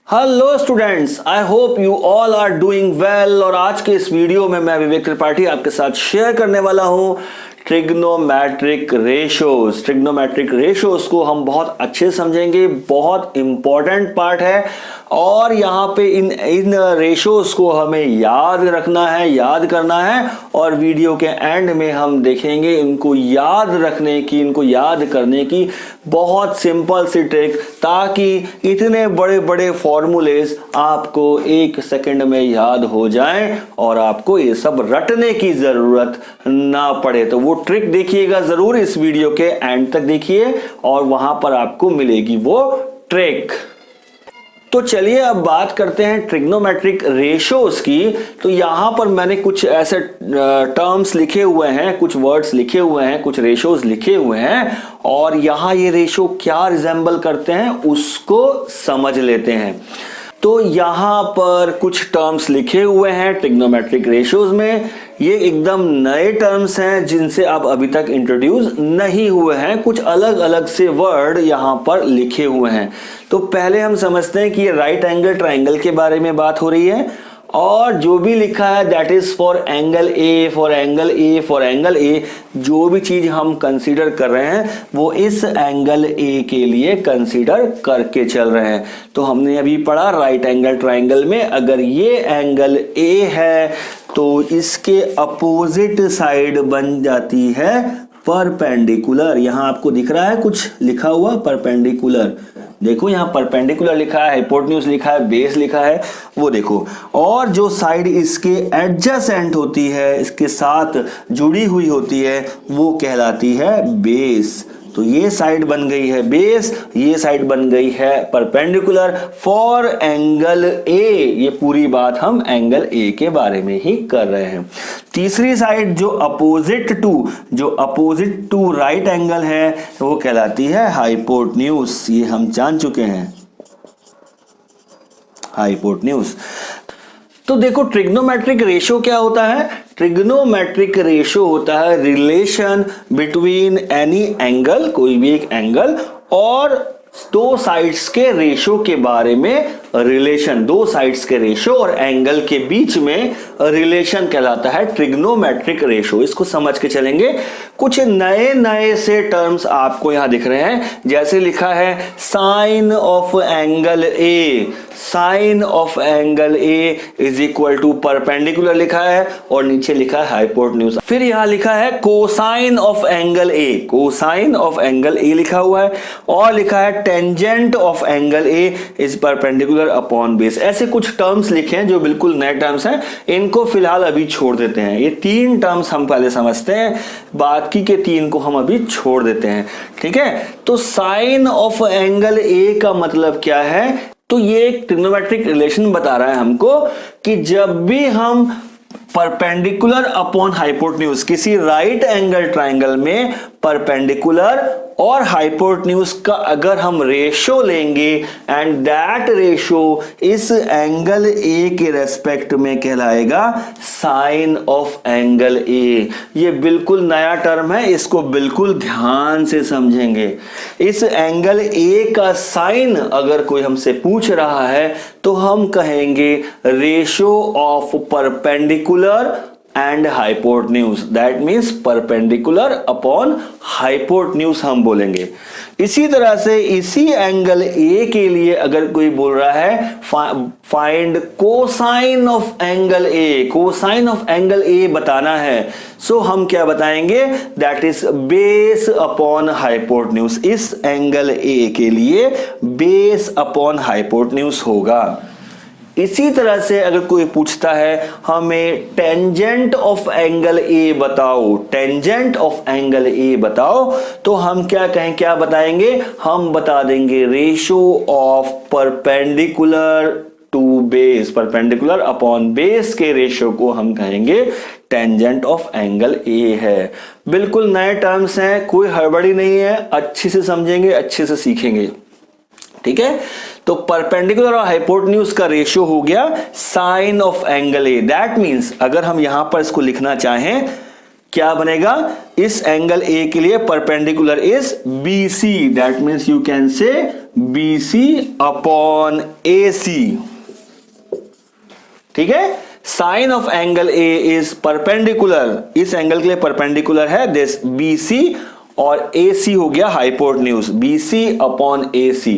Hello students, I hope you all are doing well. और आज के इस वीडियो में मैं विवेक त्रिपाठी आपके साथ शेयर करने वाला हूं ट्रिग्नोमेट्रिक रेशोज। ट्रिग्नोमेट्रिक रेशोज को हम बहुत अच्छे समझेंगे, बहुत इंपॉर्टेंट पार्ट है। और यहाँ पे इन रेशोज को हमें याद रखना है, याद करना है। और वीडियो के एंड में हम देखेंगे इनको याद रखने की, इनको याद करने की बहुत सिंपल सी ट्रिक, ताकि इतने बड़े बड़े फॉर्मूलेज आपको एक सेकंड में याद हो जाएं और आपको ये सब रटने की जरूरत ना पड़े। तो वो ट्रिक देखिएगा जरूर, इस वीडियो के एंड तक देखिए और वहां पर आपको मिलेगी वो ट्रिक। तो चलिए अब बात करते हैं ट्रिग्नोमेट्रिक रेशोज की। तो यहां पर मैंने कुछ ऐसे टर्म्स लिखे हुए हैं, कुछ वर्ड्स लिखे हुए हैं, कुछ रेशोज लिखे हुए हैं, और यहां ये रेशो क्या रिजेंबल करते हैं उसको समझ लेते हैं। तो यहां पर कुछ टर्म्स लिखे हुए हैं ट्रिग्नोमेट्रिक रेशोज में। ये एकदम नए टर्म्स हैं जिनसे आप अभी तक इंट्रोड्यूस नहीं हुए हैं। कुछ अलग अलग से वर्ड यहां पर लिखे हुए हैं। तो पहले हम समझते हैं कि ये राइट एंगल ट्राइंगल के बारे में बात हो रही है, और जो भी लिखा है that is for angle A, for angle A, for angle A. जो भी चीज हम कंसीडर कर रहे हैं वो इस एंगल ए के लिए कंसीडर करके चल रहे हैं। तो हमने अभी पढ़ा राइट एंगल ट्राइंगल में अगर ये एंगल ए है तो इसके अपोजिट साइड बन जाती है परपेंडिकुलर। यहां आपको दिख रहा है कुछ लिखा हुआ परपेंडिकुलर, देखो यहाँ परपेंडिकुलर लिखा है, हाइपोटेन्यूज लिखा है, बेस लिखा है, वो देखो। और जो साइड इसके एडजेसेंट होती है, इसके साथ जुड़ी हुई होती है, वो कहलाती है बेस। तो ये साइड बन गई है बेस, ये साइड बन गई है परपेंडिकुलर फॉर एंगल ए। ये पूरी बात हम एंगल ए के बारे में ही कर रहे हैं। तीसरी साइड जो अपोजिट टू राइट एंगल है वो कहलाती है हाइपोटेन्यूज। ये हम जान चुके हैं, हाइपोटेन्यूज। तो देखो ट्रिग्नोमेट्रिक रेशो क्या होता है। ट्रिग्नोमेट्रिक रेशो होता है रिलेशन बिटवीन एनी एंगल, कोई भी एक एंगल, और दो साइड्स के रेशो के बारे में रिलेशन। दो साइड्स के रेशो और एंगल के बीच में रिलेशन कहलाता है ट्रिग्नोमेट्रिक रेशो। इसको समझ के चलेंगे। कुछ नए नए से टर्म्स आपको यहां दिख रहे हैं, जैसे लिखा है sine of angle A. Sine of angle A is equal to perpendicular लिखा है और नीचे लिखा है हाइपोटेन्यूज। फिर यहां लिखा है cosine of angle A, cosine of angle ए लिखा हुआ है, और लिखा है tangent of angle A is perpendicular upon base. ऐसे कुछ टर्म्स लिखे हैं जो बिल्कुल नए टर्म्स हैं, इनको फिलहाल अभी छोड़ देते हैं। ये तीन टर्म्स हम पहले समझते हैं, बाकी के तीन को हम अभी छोड़ देते हैं, ठीक है। तो साइन ऑफ एंगल ए का मतलब क्या है। तो ये एक ट्रिग्नोमेट्रिक रिलेशन बता रहा है हमको कि जब भी हम परपेंडिकुलर अपॉन हाइपोटेन्यूज, किसी राइट एंगल ट्राइंगल में परपेंडिकुलर और हाइपोटेन्यूज का अगर हम रेशो लेंगे एंड दैट रेशो इस एंगल ए के रेस्पेक्ट में कहलाएगा साइन ऑफ एंगल ए। ये बिल्कुल नया टर्म है, इसको बिल्कुल ध्यान से समझेंगे। इस एंगल ए का साइन अगर कोई हमसे पूछ रहा है तो हम कहेंगे ratio of perpendicular and hypotenuse, that means perpendicular upon hypotenuse हम बोलेंगे। इसी तरह से इसी एंगल ए के लिए अगर कोई बोल रहा है find cosine of angle A, cosine of angle ए बताना है, सो हम क्या बताएंगे, that is base upon hypotenuse. इस एंगल ए के लिए बेस अपॉन हाइपोटेन्यूज होगा। इसी तरह से अगर कोई पूछता है हमें टेंजेंट ऑफ एंगल ए बताओ, टेंजेंट ऑफ एंगल ए बताओ, तो हम क्या कहें, क्या बताएंगे, हम बता देंगे ratio of perpendicular to base, perpendicular upon base के रेशो को हम कहेंगे टेंजेंट ऑफ एंगल ए है। बिल्कुल नए टर्म्स हैं, कोई हड़बड़ी नहीं है, अच्छे से समझेंगे, अच्छे से सीखेंगे, ठीक है। तो परपेंडिकुलर और हाइपोटेन्यूज का रेशियो हो गया sine of angle A. That means अगर हम यहां पर इसको लिखना चाहें क्या बनेगा, इस एंगल ए के लिए perpendicular is BC, that means you can say BC upon AC, ठीक है। Sine of angle A is perpendicular, इस एंगल के लिए परपेंडिकुलर है दिस BC, और AC हो गया हाइपोटेन्यूज, BC अपॉन AC,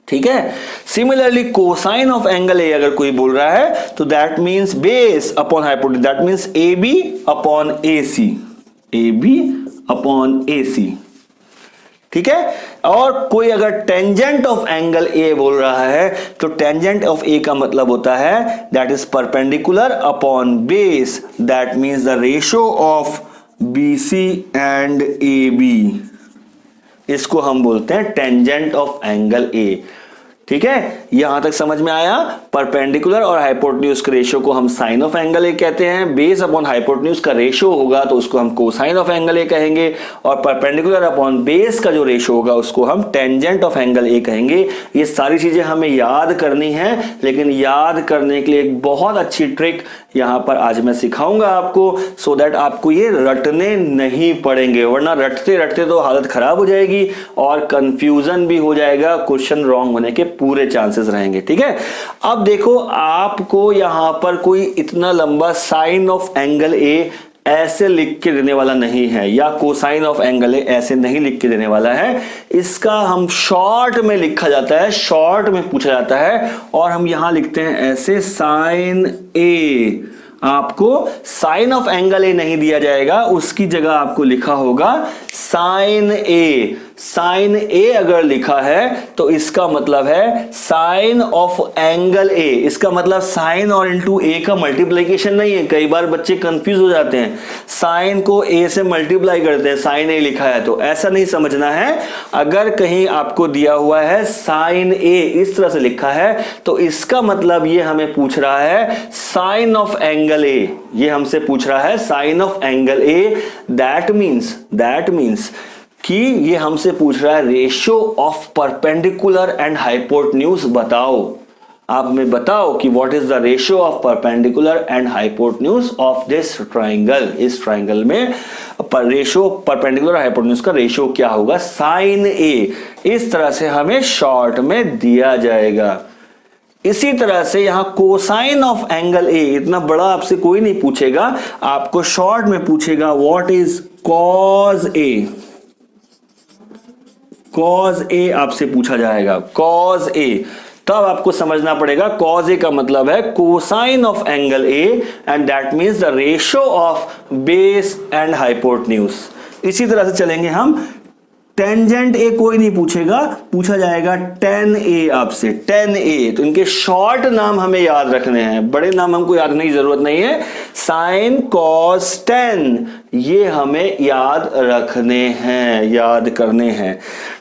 ठीक है। Similarly cosine of angle A अगर कोई बोल रहा है तो that means base upon hypotenuse, that means AB upon AC, AB upon AC, ठीक है। और कोई अगर टेंजेंट ऑफ एंगल A बोल रहा है तो टेंजेंट ऑफ A का मतलब होता है that is perpendicular upon base, that means the ratio of BC and AB, इसको हम बोलते हैं टेंजेंट ऑफ एंगल A, ठीक है। यहां तक समझ में आया। परपेंडिकुलर और हाइपोटेन्यूज के रेशियो को हम साइन ऑफ एंगल ए कहते हैं, बेस अपॉन हाइपोटेन्यूज का रेशियो होगा तो उसको हम कोसाइन ऑफ एंगल ए कहेंगे, और परपेंडिकुलर अपॉन बेस का जो रेशियो होगा उसको हम टेंजेंट ऑफ एंगल ए कहेंगे। ये सारी चीजें हमें याद करनी है, लेकिन याद करने के लिए एक बहुत अच्छी ट्रिक यहां पर आज मैं सिखाऊंगा आपको, सो दैट आपको ये रटने नहीं पड़ेंगे, वरना रटते रटते तो हालत खराब हो जाएगी और कंफ्यूजन भी हो जाएगा, क्वेश्चन रॉन्ग होने के पूरे चांसेस रहेंगे, ठीक है। अब देखो आपको यहां पर कोई इतना लंबा साइन ऑफ एंगल ए ऐसे लिख के देने वाला नहीं है, या कोसाइन ऑफ एंगल ए ऐसे नहीं लिख के देने वाला है, इसका हम शॉर्ट में लिखा जाता है, शॉर्ट में पूछा जाता है, और हम यहां लिखते हैं ऐसे साइन ए। आपको साइन ऑफ एंगल ए नहीं दिया जाएगा, उसकी जगह आपको लिखा होगा साइन ए। साइन ए अगर लिखा है तो इसका मतलब है साइन ऑफ एंगल ए, इसका मतलब साइन और इंटू ए का मल्टीप्लीकेशन नहीं है। कई बार बच्चे कंफ्यूज हो जाते हैं, साइन को ए से मल्टीप्लाई करते हैं, साइन ए लिखा है, तो ऐसा नहीं समझना है। अगर कहीं आपको दिया हुआ है साइन ए इस तरह से लिखा है तो इसका मतलब ये हमें पूछ रहा है साइन ऑफ एंगल ए, ये हमसे पूछ रहा है sine of angle A. That means कि ये हमसे पूछ रहा है ratio of perpendicular and hypotenuse बताओ। आप में बताओ कि what is the ratio of perpendicular and hypotenuse of this triangle. इस ट्राइंगल में रेशियो परपेंडिकुलर हाइपोटेन्यूज का रेशियो क्या होगा, साइन ए। इस तरह से हमें शॉर्ट में दिया जाएगा। इसी तरह से यहां कोसाइन ऑफ एंगल ए, इतना बड़ा आपसे कोई नहीं पूछेगा, आपको शॉर्ट में पूछेगा what is cos A. Cos A आपसे पूछा जाएगा, कॉज ए, तब आपको समझना पड़ेगा कॉज ए का मतलब है cosine of angle A, and that means the ratio of base and hypotenuse. इसी तरह से चलेंगे हम। टेंजेंट ए कोई नहीं पूछेगा, पूछा जाएगा टेन ए आपसे, टेन ए। तो इनके शॉर्ट नाम हमें याद रखने हैं, बड़े नाम हमको याद करने की जरूरत नहीं है। साइन कॉस टेन, ये हमें याद रखने हैं, याद करने हैं,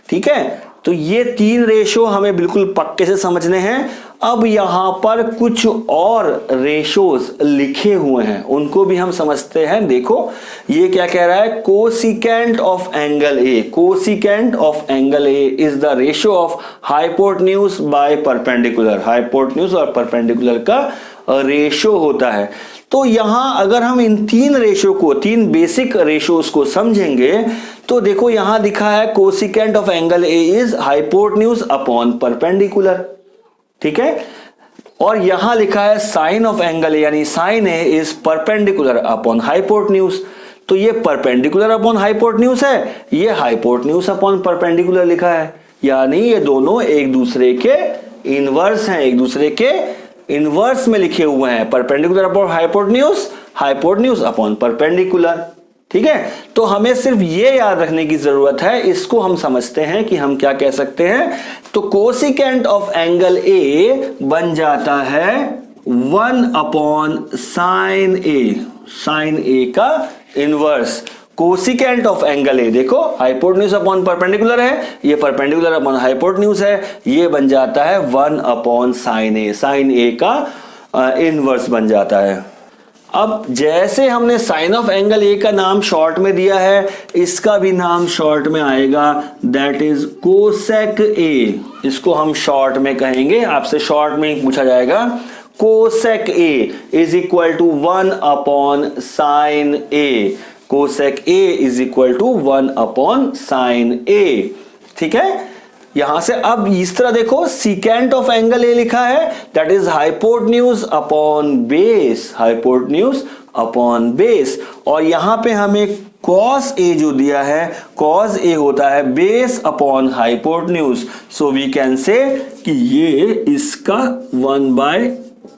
ठीक है। तो ये तीन रेशो हमें बिल्कुल पक्के से समझने हैं। अब यहां पर कुछ और रेशोज लिखे हुए हैं, उनको भी हम समझते हैं। देखो ये क्या कह रहा है, cosecant of angle A. Cosecant of angle A is the ratio of hypotenuse by perpendicular. Hypotenuse और परपेंडिकुलर का रेशियो होता है। तो यहां अगर हम इन तीन रेशियो को, तीन बेसिक रेशियोज को समझेंगे तो देखो यहां लिखा है cosecant of angle A is hypotenuse upon perpendicular, ठीक है। और यहां लिखा है साइन ऑफ एंगल ए यानी sine A is perpendicular upon hypotenuse. तो ये परपेंडिकुलर अपॉन हाइपोटेन्यूज है, ये हाइपोटेन्यूज अपॉन परपेंडिकुलर लिखा है, यानी ये दोनों एक दूसरे के इनवर्स हैं, एक दूसरे के इनवर्स में लिखे हुए हैं। Perpendicular upon hypotenuse, hypotenuse upon perpendicular, ठीक है। तो हमें सिर्फ ये याद रखने की जरूरत है, इसको हम समझते हैं कि हम क्या कह सकते हैं। तो कोसिकेंट ऑफ एंगल ए बन जाता है 1 अपॉन साइन ए, साइन ए का इनवर्स। कोसिकेंट ऑफ एंगल ए, देखो हाइपोटेन्यूज अपॉन परपेंडिकुलर है, ये परपेंडिकुलर अपॉन हाइपोटेन्यूज है, ये बन जाता है 1 अपॉन साइन ए, साइन ए का इनवर्स बन जाता है। अब जैसे हमने साइन ऑफ एंगल ए का नाम शॉर्ट में दिया है, इसका भी नाम शॉर्ट में आएगा, दैट इज कोसेक ए। इसको हम शॉर्ट में कहेंगे, आपसे शॉर्ट में पूछा जाएगा cosec A is equal to 1 upon sine A. Cosec A is equal to 1 upon sine A, ठीक है। यहां से अब इस तरह देखो, सीकेंट ऑफ एंगल ए लिखा है, that is hypotenuse upon base, hypotenuse upon base. और यहां पे हमें कॉस ए जो दिया है, कॉस ए होता है base upon hypotenuse. So we can say कि ये इसका 1 by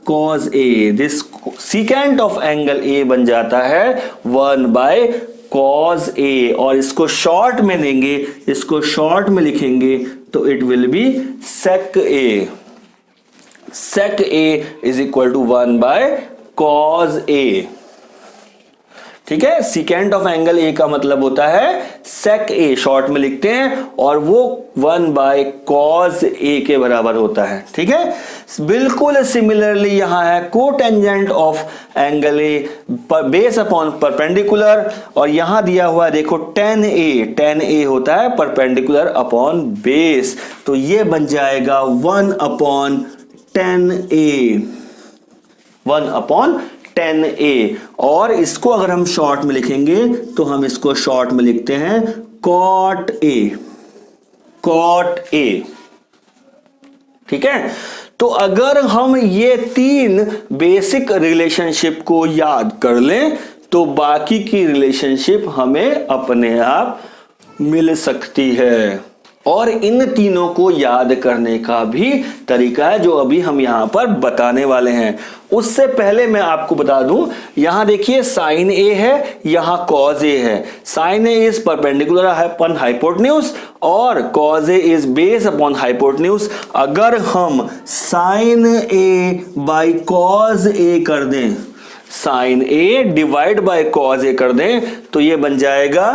cos A, this secant of angle A बन जाता है 1 बाय कॉस ए। और इसको शॉर्ट में देंगे, इसको शॉर्ट में लिखेंगे तो it will be sec A, sec A is equal to 1 by cos A. ठीक है, सीकेंट ऑफ एंगल ए का मतलब होता है सेक ए, शॉर्ट में लिखते हैं, और वो 1 बाय कॉस ए के बराबर होता है। ठीक है, बिल्कुल सिमिलरली यहां है cotangent of angle A base upon perpendicular, और यहां दिया हुआ है देखो tan ए, tan ए होता है परपेंडिकुलर अपॉन बेस, तो ये बन जाएगा 1 अपॉन tan ए, 1 अपॉन tan ए। और इसको अगर हम शॉर्ट में लिखेंगे तो हम इसको शॉर्ट में लिखते हैं cot ए, cot ए। ठीक है, तो अगर हम ये 3 बेसिक रिलेशनशिप को याद कर लें तो बाकी की रिलेशनशिप हमें अपने आप मिल सकती है। और इन तीनों को याद करने का भी तरीका है जो अभी हम यहां पर बताने वाले हैं। उससे पहले मैं आपको बता दूं, यहां देखिए साइन ए है, यहां कॉज ए है। Sine A is perpendicular upon hypotenuse और cos A is base upon hypotenuse. अगर हम sine A by cos A कर दें, sine A divide by cos A कर दें, तो ये बन जाएगा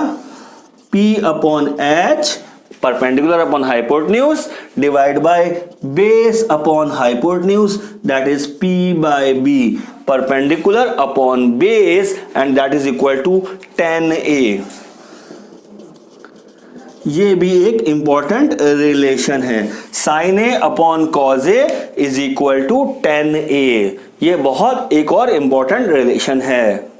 P upon H perpendicular upon hypotenuse divide by base upon hypotenuse, that is P by B, perpendicular upon base, and that is equal to tan A। ये भी एक important relation है, sine A upon cos A is equal to tan A। ये बहुत एक और important relation है।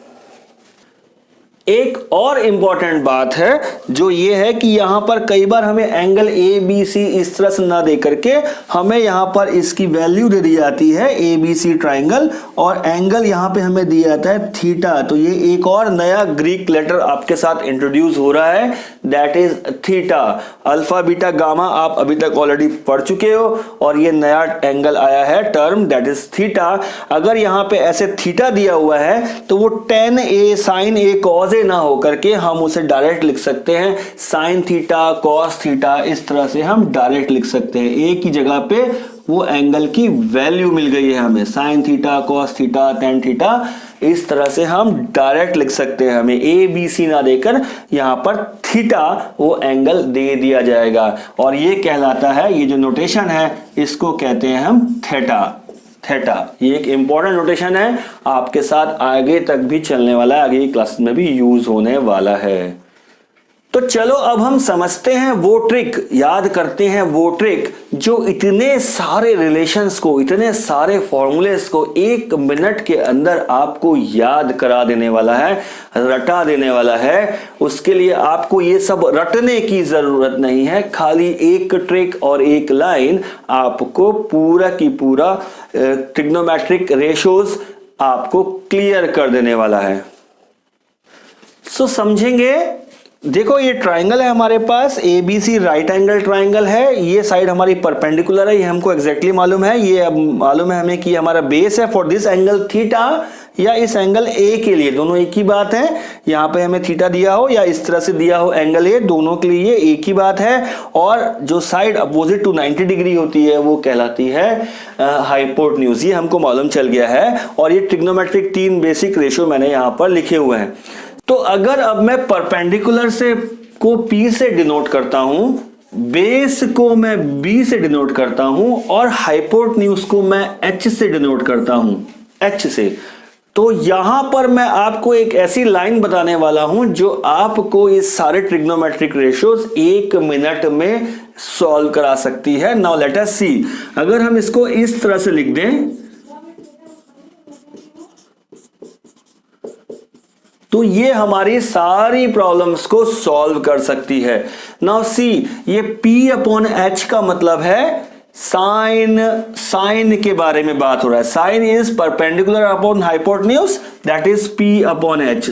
एक और इंपॉर्टेंट बात है जो ये है कि यहां पर कई बार हमें एंगल ए बी सी इस तरह से ना दे करके हमें यहां पर इसकी वैल्यू दे दी जाती है ए बी सी ट्राइंगल, और एंगल यहां पे हमें दिया जाता है थीटा। तो ये एक और नया ग्रीक लेटर आपके साथ इंट्रोड्यूस हो रहा है, that is theta. Alpha beta gamma आप अभी तक ऑलरेडी पढ़ चुके हो, और ये नया एंगल आया है टर्म, दैट इज थीटा। अगर यहां पे ऐसे थीटा दिया हुआ है तो वो tan ए साइन ए कॉज ना होकर के हम उसे डायरेक्ट लिख सकते हैं साइन थीटा कॉस थीटा, इस तरह से हम डायरेक्ट लिख सकते हैं। ए की जगह पे वो एंगल की वैल्यू मिल गई है हमें, sine theta cos theta tan theta, इस तरह से हम डायरेक्ट लिख सकते हैं। हमें ए बी सी ना देकर यहां पर थीटा वो एंगल दे दिया जाएगा, और ये कहलाता है, ये जो नोटेशन है इसको कहते हैं हम थीटा। थीटा ये एक इंपॉर्टेंट नोटेशन है, आपके साथ आगे तक भी चलने वाला है, आगे की क्लास में भी यूज होने वाला है। तो चलो अब हम समझते हैं वो ट्रिक, याद करते हैं वो ट्रिक जो इतने सारे रिलेशंस को, इतने सारे फॉर्मूलेस को 1 मिनट के अंदर आपको याद करा देने वाला है, रटा देने वाला है। उसके लिए आपको ये सब रटने की जरूरत नहीं है, खाली एक ट्रिक और एक लाइन आपको पूरा की पूरा ट्रिग्नोमेट्रिक रेशियोज आपको क्लियर कर देने वाला है। सो समझेंगे, देखो ये ट्राइंगल है हमारे पास, A B C right angle triangle है, ये साइड हमारी परपेंडिकुलर है, ये हमको एग्जैक्टली मालूम है। ये अब मालूम है हमें कि हमारा बेस है फॉर दिस एंगल थीटा या इस एंगल ए के लिए, दोनों एक ही बात है। यहाँ पे हमें थीटा दिया हो या इस तरह से दिया हो एंगल ए, दोनों के लिए एक ही बात है। और जो साइड अपोजिट टू 90 डिग्री होती है वो कहलाती है हाइपोटेन्यूज, ये हमको मालूम चल गया है। और ये ट्रिग्नोमेट्रिक 3 बेसिक रेशियो मैंने यहाँ पर लिखे हुए हैं। तो अगर अब मैं परपेंडिकुलर से को P से डिनोट करता हूं, बेस को मैं B से डिनोट करता हूं, और हाइपोटेन्यूज को मैं H से डिनोट करता हूं, H से, तो यहां पर मैं आपको एक ऐसी लाइन बताने वाला हूं जो आपको ये सारे ट्रिग्नोमेट्रिक रेशियोज 1 मिनट में सॉल्व करा सकती है। नाउ लेट अस सी, अगर हम इसको इस तरह से लिख दें तो ये हमारी सारी प्रॉब्लम्स को सॉल्व कर सकती है। नाउ सी, ये P अपॉन H का मतलब है साइन के बारे में बात हो रहा है। Sine is perpendicular upon hypotenuse, that is P upon H।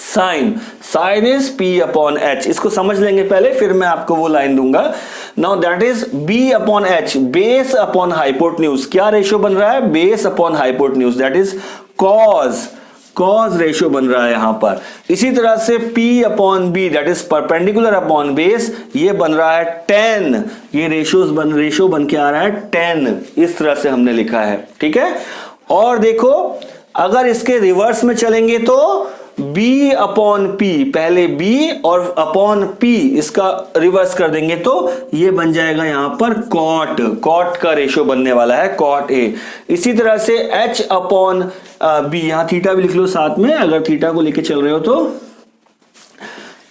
Sine is P upon H। इसको समझ लेंगे पहले, फिर मैं आपको वो लाइन दूंगा। Now that is B upon H, base upon hypotenuse. क्या रेशियो बन रहा है? Base upon hypotenuse, that is cause ratio बन रहा है यहां पर। इसी तरह से P upon B, that is perpendicular upon base, ये बन रहा है 10। ये रेशियो बन के आ रहा है 10। इस तरह से हमने लिखा है, ठीक है। और देखो, अगर इसके रिवर्स में चलेंगे तो B अपॉन P, पहले B और अपॉन P, इसका रिवर्स कर देंगे तो ये बन जाएगा यहां पर कॉट का रेशियो बनने वाला है, कॉट A। इसी तरह से H अपॉन B, यहां थीटा भी लिख लो साथ में अगर थीटा को लेके चल रहे हो तो।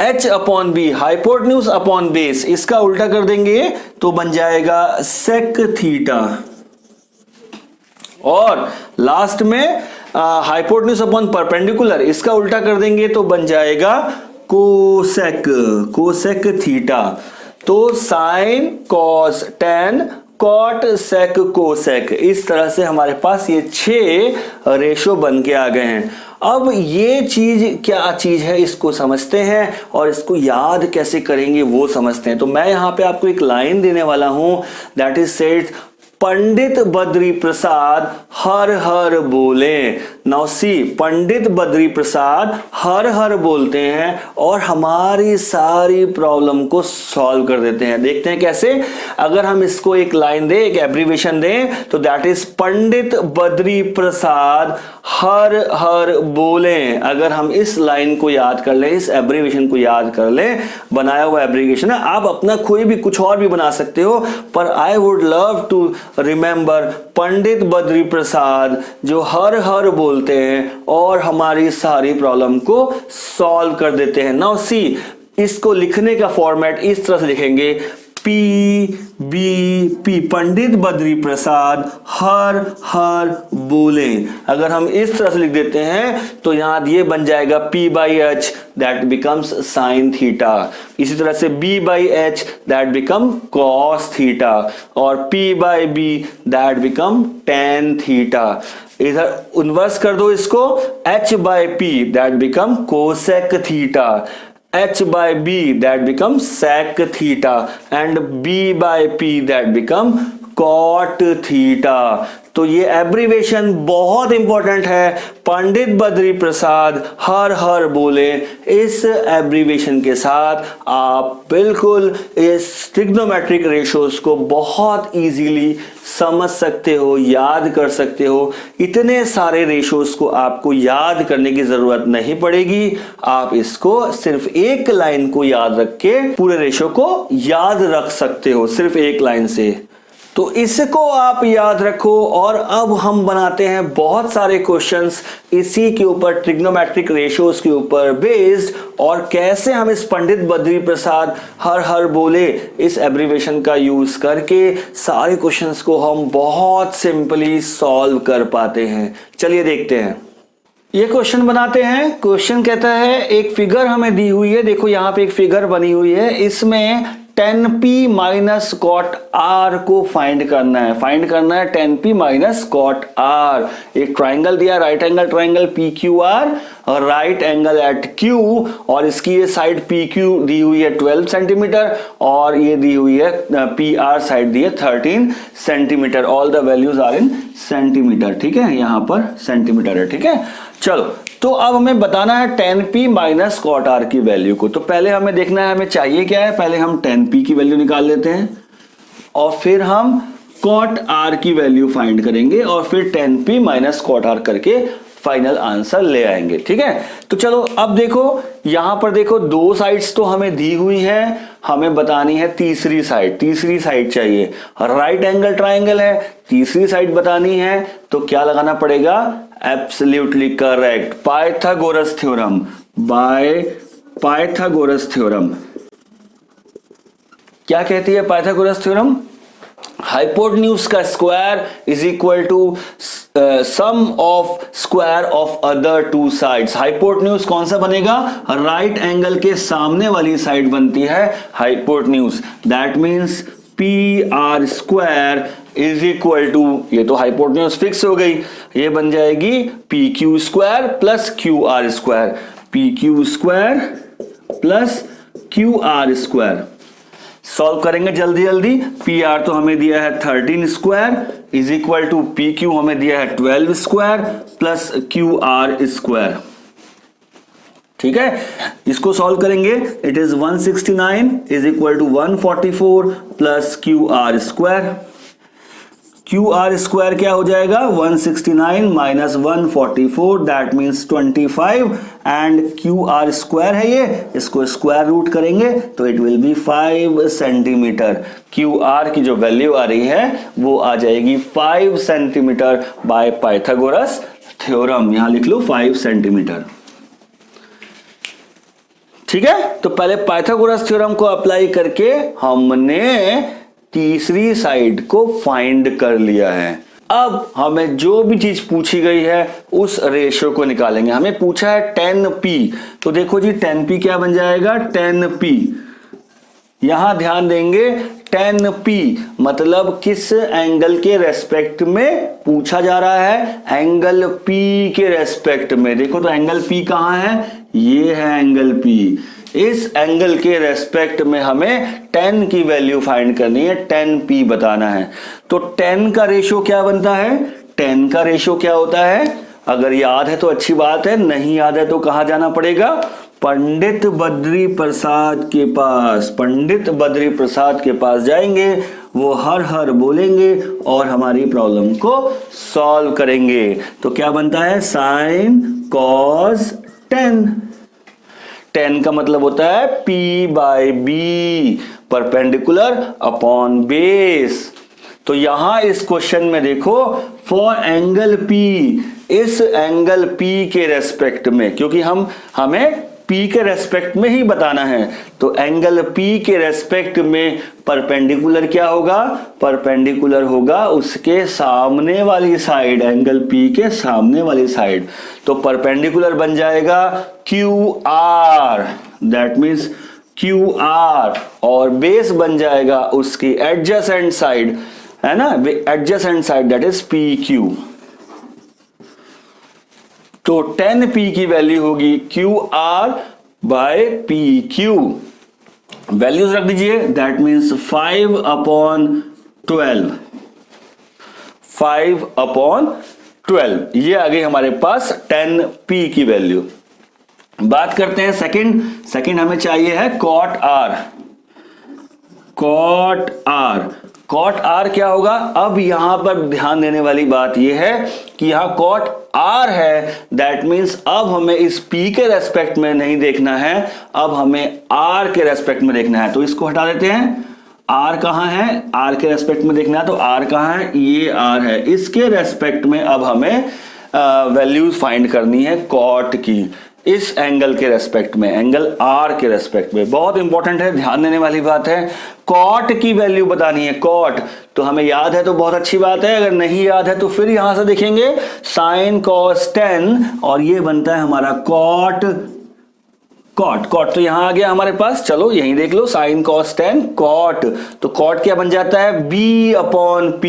H upon B, hypotenuse upon base, इसका उल्टा कर देंगे तो बन जाएगा सेक थीटा। और लास्ट में हाइपोटेन्यूज अपॉन परपेंडिकुलर, इसका उल्टा कर देंगे तो बन जाएगा कोसेक थीटा। तो sine cos tan cot sec cosec, इस तरह से हमारे पास ये 6 रेशो बन के आ गए हैं। अब ये चीज क्या चीज है इसको समझते हैं और इसको याद कैसे करेंगे वो समझते हैं। तो मैं यहां पे आपको एक लाइन देने वाला हूं, दैट इज सेड पंडित बद्री प्रसाद हर हर बोले। नाउ सी, पंडित बद्री प्रसाद हर हर बोलते हैं और हमारी सारी प्रॉब्लम को सॉल्व कर देते हैं। देखते हैं कैसे। अगर हम इसको एक लाइन दें, एक एब्रीविएशन दें, तो दैट इज पंडित बद्री प्रसाद हर हर बोले। अगर हम इस लाइन को याद कर लें, इस एब्रीविएशन को याद कर लें, बनाया हुआ एब्रीविएशन है, आप अपना कोई भी कुछ और भी बना सकते हो, पर I would love to remember Pandit Badri Prasad जो हर हर बोलते हैं और हमारी सारी प्रॉब्लम को सॉल्व कर देते हैं। नाउ सी, इसको लिखने का फॉर्मेट इस तरह से लिखेंगे, P पंडित बद्री प्रसाद हर हर बोले। अगर हम इस तरह से लिख देते हैं तो यहां ये बन जाएगा P/H, that becomes sine theta. इसी तरह से B/H, that become cos theta, और P/B, that become tan theta. इधर इन्वर्स कर दो इसको, H/P, that become cosec theta, H/B, that becomes sec theta, and B/P, that become cot theta। तो ये एब्रीवेशन बहुत इंपॉर्टेंट है, पंडित बद्री प्रसाद हर हर बोले। इस एब्रीवेशन के साथ आप बिल्कुल इस ट्रिग्नोमेट्रिक रेशियोज को बहुत इजीली समझ सकते हो, याद कर सकते हो। इतने सारे रेशियोज को आपको याद करने की जरूरत नहीं पड़ेगी, आप इसको सिर्फ एक लाइन को याद रख के पूरे रेशियो को याद रख सकते हो, सिर्फ एक लाइन से। तो इसको आप याद रखो। और अब हम बनाते हैं बहुत सारे क्वेश्चंस इसी के ऊपर, ट्रिग्नोमेट्रिक रेशियोज के ऊपर बेस्ड, और कैसे हम इस पंडित बद्री प्रसाद हर हर बोले इस एब्रीवेशन का यूज करके सारे क्वेश्चंस को हम बहुत सिंपली सॉल्व कर पाते हैं। चलिए देखते हैं। ये क्वेश्चन बनाते हैं। क्वेश्चन कहता है, एक फिगर हमें दी हुई है, देखो यहां पे एक फिगर बनी हुई है, इसमें 10p माइनस कॉट आर को फाइंड करना है। फाइंड करना है 10p माइनस कॉट आर। एक ट्राइंगल दिया, राइट एंगल ट्राइंगल PQR, और राइट एंगल एट Q, और इसकी ये साइड PQ दी हुई है 12 सेंटीमीटर, और ये दी हुई है PR साइड दी है 13 centimetre. All the values are in centimetre, ठीक है, यहां पर सेंटीमीटर है, ठीक है। चलो, तो अब हमें बताना है 10p माइनस कॉट आर की वैल्यू को। तो पहले हमें देखना है हमें चाहिए क्या है, पहले हम 10p की वैल्यू निकाल लेते हैं और फिर हम कॉट आर की वैल्यू फाइंड करेंगे और फिर 10p माइनस कॉट आर करके फाइनल आंसर ले आएंगे, ठीक है। तो चलो अब देखो, यहां पर देखो दो साइड्स तो हमें दी हुई है, हमें बतानी है तीसरी साइड। तीसरी साइड चाहिए, राइट एंगल ट्राइंगल है, तीसरी साइड बतानी है, तो क्या लगाना पड़ेगा? Absolutely correct, Pythagoras theorem. By Pythagoras theorem क्या कहती है पाइथागोरस थ्योरम? हाइपोटेन्यूज का square is equal to sum of square of other two sides. Hypotenuse कौन सा बनेगा? राइट एंगल के सामने वाली साइड बनती है hypotenuse. That means P R square is equal to, ये तो हाइपोटेन्यूज फिक्स हो गई, ये बन जाएगी P Q square plus Q R square, P Q square plus Q R square. Solve करेंगे जल्दी जल्दी। पी आर तो हमें दिया है 13 square is equal to P Q हमें दिया है 12 square plus Q R square. ठीक है, इसको सॉल्व करेंगे। It is 169 is equal to 144 plus Q R square. Q R square क्या हो जाएगा? 169 minus 144 that means 25 and Q R square है ये, इसको स्क्वायर रूट करेंगे तो it will be 5 centimetre. Q R की जो वैल्यू आ रही है वो आ जाएगी 5 सेंटीमीटर बाय पाइथागोरस थ्योरम। यहां लिख लो 5 सेंटीमीटर। ठीक है, तो पहले पाइथागोरस थ्योरम को अप्लाई करके हमने तीसरी साइड को फाइंड कर लिया है। अब हमें जो भी चीज पूछी गई है उस रेशियो को निकालेंगे। हमें पूछा है 10p, तो देखो जी 10p क्या बन जाएगा? 10p, यहां ध्यान देंगे 10p मतलब किस एंगल के रेस्पेक्ट में पूछा जा रहा है? एंगल p के रेस्पेक्ट में। देखो तो एंगल p कहां है? ये है एंगल p। इस एंगल के रेस्पेक्ट में हमें 10 की वैल्यू फाइंड करनी है, 10p बताना है। तो 10 का रेशियो क्या बनता है? 10 का रेशियो क्या होता है? अगर याद है तो अच्छी बात है, नहीं याद है तो कहां जाना पड़ेगा? पंडित बद्री प्रसाद के पास। पंडित बद्री प्रसाद के पास जाएंगे, वो हर हर बोलेंगे और हमारी प्रॉब्लम को सॉल्व करेंगे। तो क्या बनता है? Sine cos 10। 10 का मतलब होता है P by B, perpendicular upon base. तो यहां इस क्वेश्चन में देखो फॉर एंगल P, इस एंगल P के रेस्पेक्ट में, क्योंकि हमें P के रेस्पेक्ट में ही बताना है, तो एंगल P के रेस्पेक्ट में परपेंडिकुलर क्या होगा? परपेंडिकुलर होगा उसके सामने वाली साइड, एंगल P के सामने वाली साइड। तो परपेंडिकुलर बन जाएगा QR, दैट मीन्स QR, और बेस बन जाएगा उसकी एडजेसेंट साइड, है ना, adjacent side that is PQ। तो 10p की वैल्यू होगी QR बाय PQ। वैल्यूज रख दीजिए, दैट मीन्स 5 अपॉन 12, 5 अपॉन 12, ये आ गई हमारे पास 10p की वैल्यू। बात करते हैं सेकंड हमें चाहिए है cot R। cot R क्या होगा? अब यहां पर ध्यान देने वाली बात यह है कि यहां cot R है, दैट मीन्स अब हमें इस P के रेस्पेक्ट में नहीं देखना है, अब हमें R के रेस्पेक्ट में देखना है। तो इसको हटा देते हैं। R कहां है? R के रेस्पेक्ट में देखना है, तो R कहां है? ये R है। इसके रेस्पेक्ट में अब हमें वैल्यूज फाइंड करनी है cot की, इस एंगल के रेस्पेक्ट में, एंगल R के रेस्पेक्ट में। बहुत इंपॉर्टेंट है, ध्यान देने वाली बात है। cot की वैल्यू बतानी है, cot। तो हमें याद है तो बहुत अच्छी बात है, अगर नहीं याद है तो फिर यहां से देखेंगे sin cos 10, और ये बनता है हमारा cot। तो यहां आ गया हमारे पास, चलो यहीं देख लो, sin cos 10 cot। तो cot क्या बन जाता है? B upon P,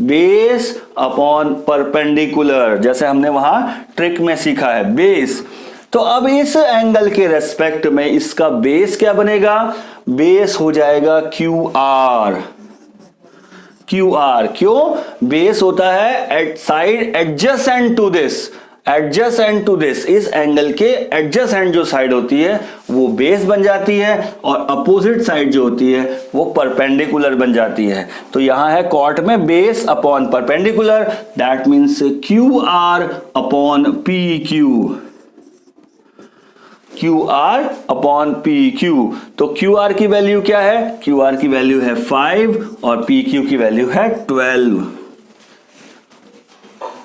base upon perpendicular, जैसे हमने वहां ट्रिक में सीखा है, बेस। तो अब इस एंगल के रेस्पेक्ट में इसका बेस क्या बनेगा? बेस हो जाएगा QR। क्यों? बेस होता है at side adjacent to this, इस एंगल के एडजेसेंट जो साइड होती है वो बेस बन जाती है, और अपोजिट साइड जो होती है वो परपेंडिकुलर बन जाती है। तो यहां है cot में base upon perpendicular, that means QR upon PQ। QR upon PQ। तो QR की वैल्यू क्या है? QR की वैल्यू है 5 और PQ की वैल्यू है 12।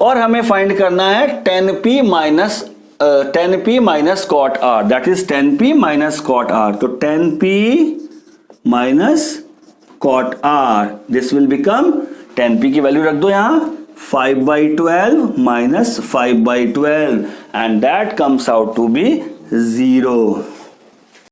और हमें फाइंड करना है 10p minus cot R, that is 10p minus cot R। तो 10p minus cot R, this will become 10p की वैल्यू रख दो यहां 5/12 minus 5/12 and that comes out to be 0.